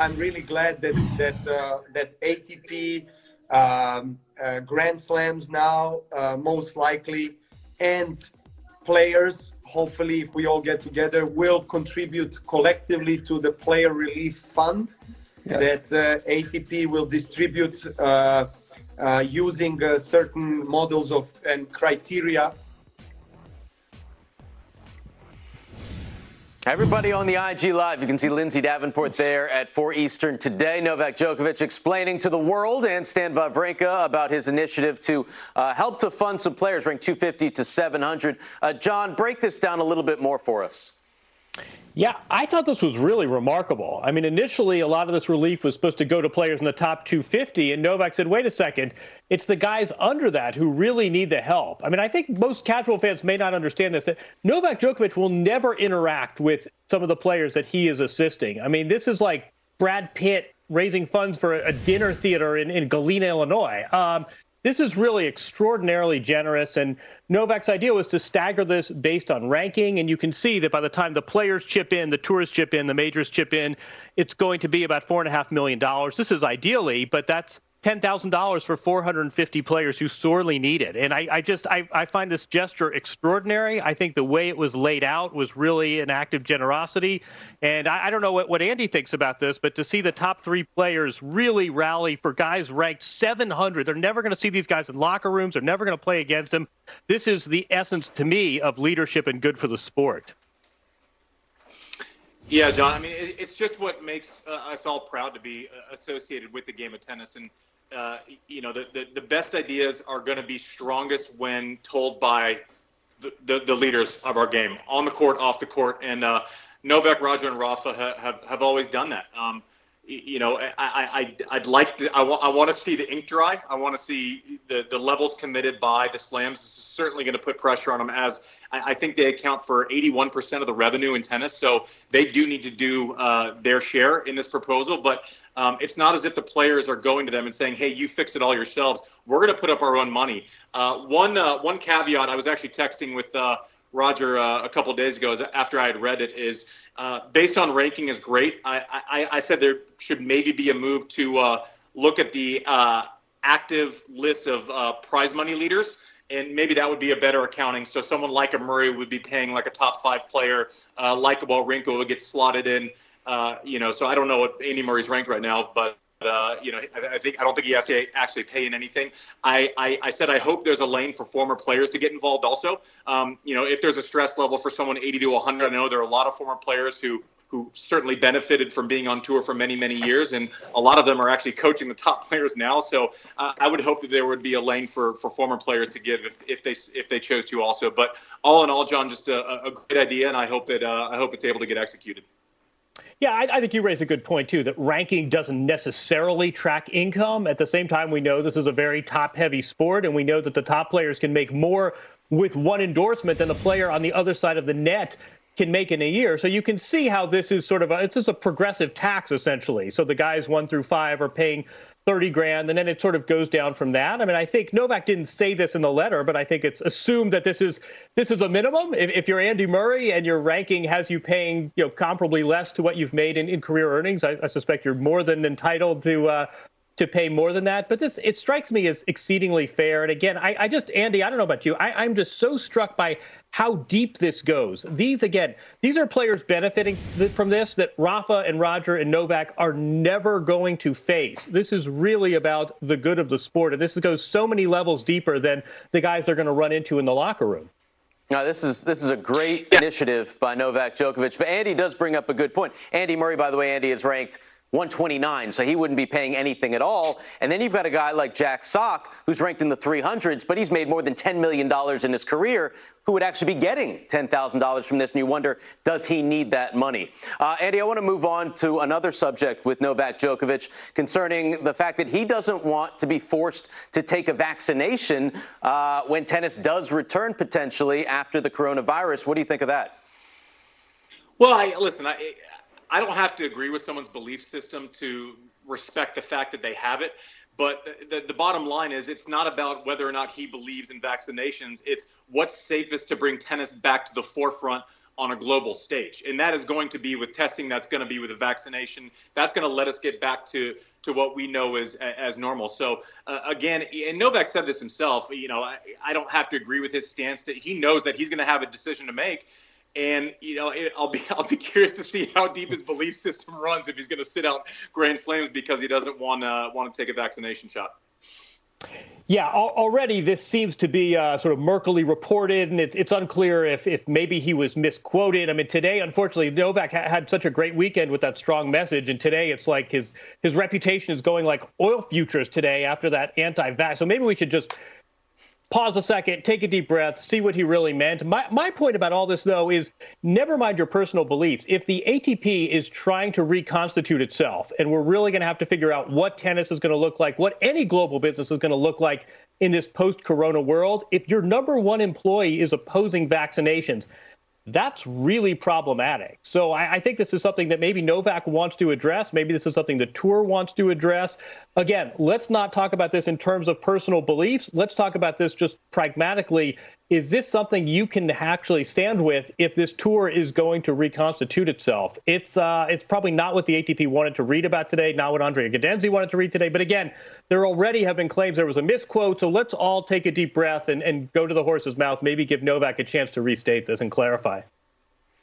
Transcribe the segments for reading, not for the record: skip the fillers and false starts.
I'm really glad that ATP Grand Slams now, most likely, and players, hopefully, if we all get together, will contribute collectively to the player relief fund that ATP will distribute using certain models and criteria. Everybody on the IG Live, you can see Lindsay Davenport there at 4 Eastern today. Novak Djokovic explaining to the world and Stan Wawrinka about his initiative to help to fund some players ranked 250 to 700. John, break this down a little bit more for us. Yeah, I thought this was really remarkable. I mean, initially, a lot of this relief was supposed to go to players in the top 250, and Novak said, wait a second, it's the guys under that who really need the help. I mean, I think most casual fans may not understand this, that Novak Djokovic will never interact with some of the players that he is assisting. I mean, this is like Brad Pitt raising funds for a dinner theater in Galena, Illinois. This is really extraordinarily generous, and Novak's idea was to stagger this based on ranking, and you can see that by the time the players chip in, the tours chip in, the majors chip in, it's going to be about $4.5 million. This is ideally, but that's $10,000 for 450 players who sorely need it. And I find this gesture extraordinary. I think the way it was laid out was really an act of generosity. And I don't know what Andy thinks about this, but to see the top three players really rally for guys ranked 700, they're never going to see these guys in locker rooms. They're never going to play against them. This is the essence, to me, of leadership and good for the sport. Yeah, John, I mean, it's just what makes us all proud to be associated with the game of tennis. And the best ideas are going to be strongest when told by the leaders of our game, on the court, off the court. And Novak, Roger, and Rafa have always done that. I'd like to. I want to see the ink dry. I want to see the levels committed by the slams. This is certainly going to put pressure on them, as I think they account for 81% of the revenue in tennis. So they do need to do their share in this proposal. But it's not as if the players are going to them and saying, "Hey, you fix it all yourselves. We're going to put up our own money." One caveat. I was actually texting with Roger a couple of days ago after I had read it is based on ranking is great. I said there should maybe be a move to look at the active list of prize money leaders, and maybe that would be a better accounting. So someone like a Murray would be paying like a top 5 player, like a Wawrinka would get slotted in. So I don't know what Andy Murray's ranked right now, but I don't think he has to actually pay in anything. I said I hope there's a lane for former players to get involved also. If there's a stress level for someone 80 to 100, I know there are a lot of former players who certainly benefited from being on tour for many, many years, and a lot of them are actually coaching the top players now. So I would hope that there would be a lane for former players to give if they chose to also. But all in all, John, just a great idea, and I hope it's able to get executed. Yeah, I think you raised a good point, too, that ranking doesn't necessarily track income. At the same time, we know this is a very top-heavy sport, and we know that the top players can make more with one endorsement than the player on the other side of the net can make in a year. So you can see how this is it's just a progressive tax, essentially. So the guys 1 through 5 are paying $30,000, and then it sort of goes down from that. I mean, I think Novak didn't say this in the letter, but I think it's assumed that this is a minimum. If you're Andy Murray and your ranking has you paying comparably less to what you've made in career earnings, I suspect you're more than entitled to pay more than that. But it strikes me as exceedingly fair. And again, Andy, I don't know about you. I'm just so struck by how deep this goes. These are players benefiting from this that Rafa and Roger and Novak are never going to face. This is really about the good of the sport. And this goes so many levels deeper than the guys they're going to run into in the locker room. Now, this is a great initiative by Novak Djokovic. But Andy does bring up a good point. Andy Murray, by the way, is ranked 129, so he wouldn't be paying anything at all. And then you've got a guy like Jack Sock, who's ranked in the 300s, but he's made more than $10 million in his career, who would actually be getting $10,000 from this. And you wonder, does he need that money? Andy, I want to move on to another subject with Novak Djokovic concerning the fact that he doesn't want to be forced to take a vaccination when tennis does return potentially after the coronavirus. What do you think of that? Well, I don't have to agree with someone's belief system to respect the fact that they have it. But the bottom line is it's not about whether or not he believes in vaccinations. It's what's safest to bring tennis back to the forefront on a global stage. And that is going to be with testing. That's going to be with a vaccination. That's going to let us get back to what we know as normal. So again, and Novak said this himself, I don't have to agree with his stance. He knows that he's going to have a decision to make. And, I'll be curious to see how deep his belief system runs if he's going to sit out Grand Slams because he doesn't want to take a vaccination shot. Yeah, already this seems to be sort of murkily reported, and it's unclear if maybe he was misquoted. I mean, today, unfortunately, Novak had such a great weekend with that strong message, and today it's like his reputation is going like oil futures today after that anti-vax. So maybe we should just pause a second, take a deep breath, see what he really meant. My point about all this, though, is never mind your personal beliefs. If the ATP is trying to reconstitute itself, and we're really going to have to figure out what tennis is going to look like, what any global business is going to look like in this post-corona world, if your number one employee is opposing vaccinations, that's really problematic. So I think this is something that maybe Novak wants to address. Maybe this is something the tour wants to address. Again, let's not talk about this in terms of personal beliefs. Let's talk about this just pragmatically. Is this something you can actually stand with if this tour is going to reconstitute itself? It's probably not what the ATP wanted to read about today, not what Andrea Gadenzi wanted to read today. But again, there already have been claims there was a misquote. So let's all take a deep breath and go to the horse's mouth, maybe give Novak a chance to restate this and clarify.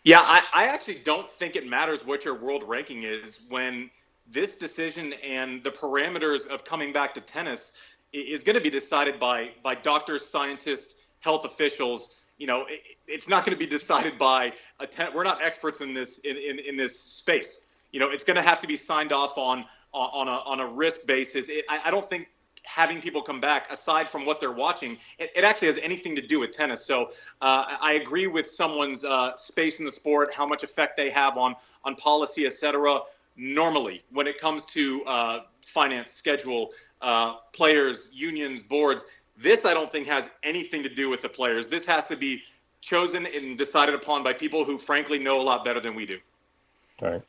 Yeah, I actually don't think it matters what your world ranking is when this decision and the parameters of coming back to tennis is going to be decided by doctors, scientists, health officials. It's not going to be decided by we're not experts in this in this space. It's going to have to be signed off on a risk basis. I don't think having people come back, aside from what they're watching, it actually has anything to do with tennis. So I agree with someone's space in the sport, how much effect they have on policy, et cetera. Normally, when it comes to finance, schedule, players, unions, boards, this I don't think has anything to do with the players. This has to be chosen and decided upon by people who frankly know a lot better than we do. All right.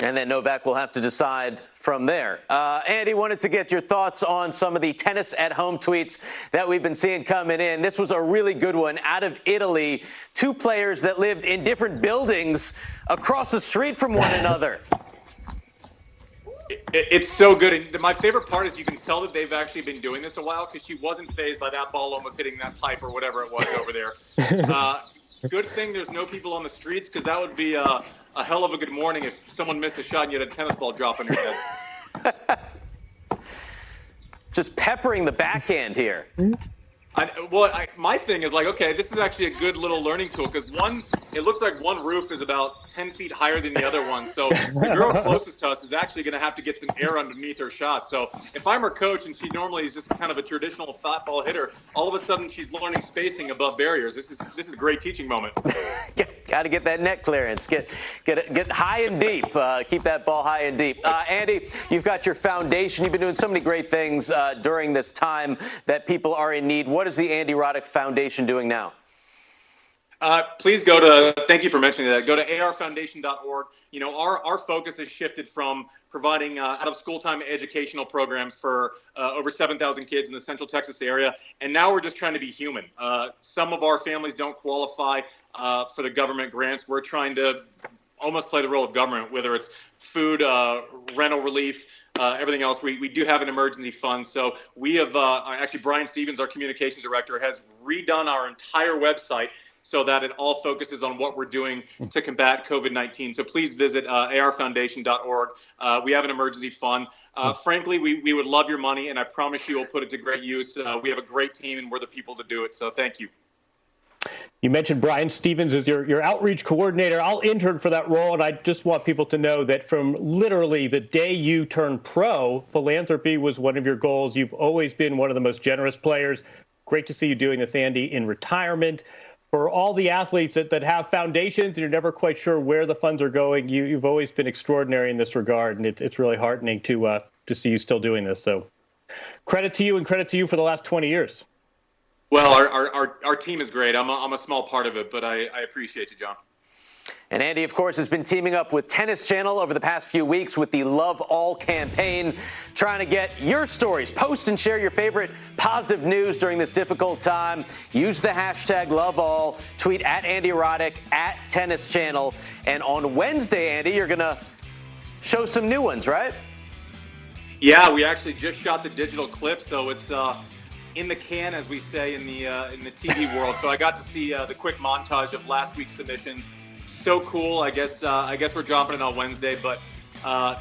And then Novak will have to decide from there. Andy, wanted to get your thoughts on some of the tennis at home tweets that we've been seeing coming in. This was a really good one out of Italy. Two players that lived in different buildings across the street from one another. It's so good. And my favorite part is you can tell that they've actually been doing this a while because she wasn't fazed by that ball almost hitting that pipe or whatever it was over there. Good thing there's no people on the streets because that would be a hell of a good morning if someone missed a shot and you had a tennis ball drop on your head. Just peppering the backhand here. My thing is like, okay, this is actually a good little learning tool because it looks like one roof is about 10 feet higher than the other one. So the girl closest to us is actually going to have to get some air underneath her shot. So if I'm her coach and she normally is just kind of a traditional flat ball hitter, all of a sudden she's learning spacing above barriers. This is a great teaching moment. Got to get that net clearance. Get high and deep. Keep that ball high and deep. Andy, you've got your foundation. You've been doing so many great things during this time that people are in need. What is the Andy Roddick Foundation doing now? Please thank you for mentioning that. Go to arfoundation.org. Our focus has shifted from providing out of school time educational programs for over 7,000 kids in the Central Texas area. And now we're just trying to be human. Some of our families don't qualify for the government grants. We're trying to almost play the role of government, whether it's food, rental relief, everything else. We do have an emergency fund. So we have actually Brian Stevens, our communications director, has redone our entire website so that it all focuses on what we're doing to combat COVID-19. So please visit arfoundation.org. We have an emergency fund. Frankly, we would love your money, and I promise you we'll put it to great use. We have a great team, and we're the people to do it. So thank you. You mentioned Brian Stevens as your outreach coordinator. I'll intern for that role, and I just want people to know that from literally the day you turned pro, philanthropy was one of your goals. You've always been one of the most generous players. Great to see you doing this, Andy, in retirement. For all the athletes that have foundations and you're never quite sure where the funds are going, you've always been extraordinary in this regard, and it's really heartening to see you still doing this. So credit to you, and credit to you for the last 20 years. Well, our team is great. I'm a small part of it, but I appreciate you, John. And Andy, of course, has been teaming up with Tennis Channel over the past few weeks with the Love All campaign, trying to get your stories. Post and share your favorite positive news during this difficult time. Use the hashtag LoveAll. Tweet at Andy Roddick, at Tennis Channel. And on Wednesday, Andy, you're going to show some new ones, right? Yeah, we actually just shot the digital clip, so it's in the can, as we say in the TV world. So I got to see the quick montage of last week's submissions. So cool. I guess we're dropping it on Wednesday, but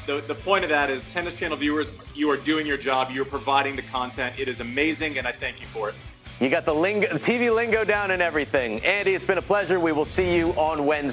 the point of that is, Tennis Channel viewers, you are doing your job. You're providing the content. It is amazing, and I thank you for it. You got the TV lingo down and everything. Andy, it's been a pleasure. We will see you on Wednesday.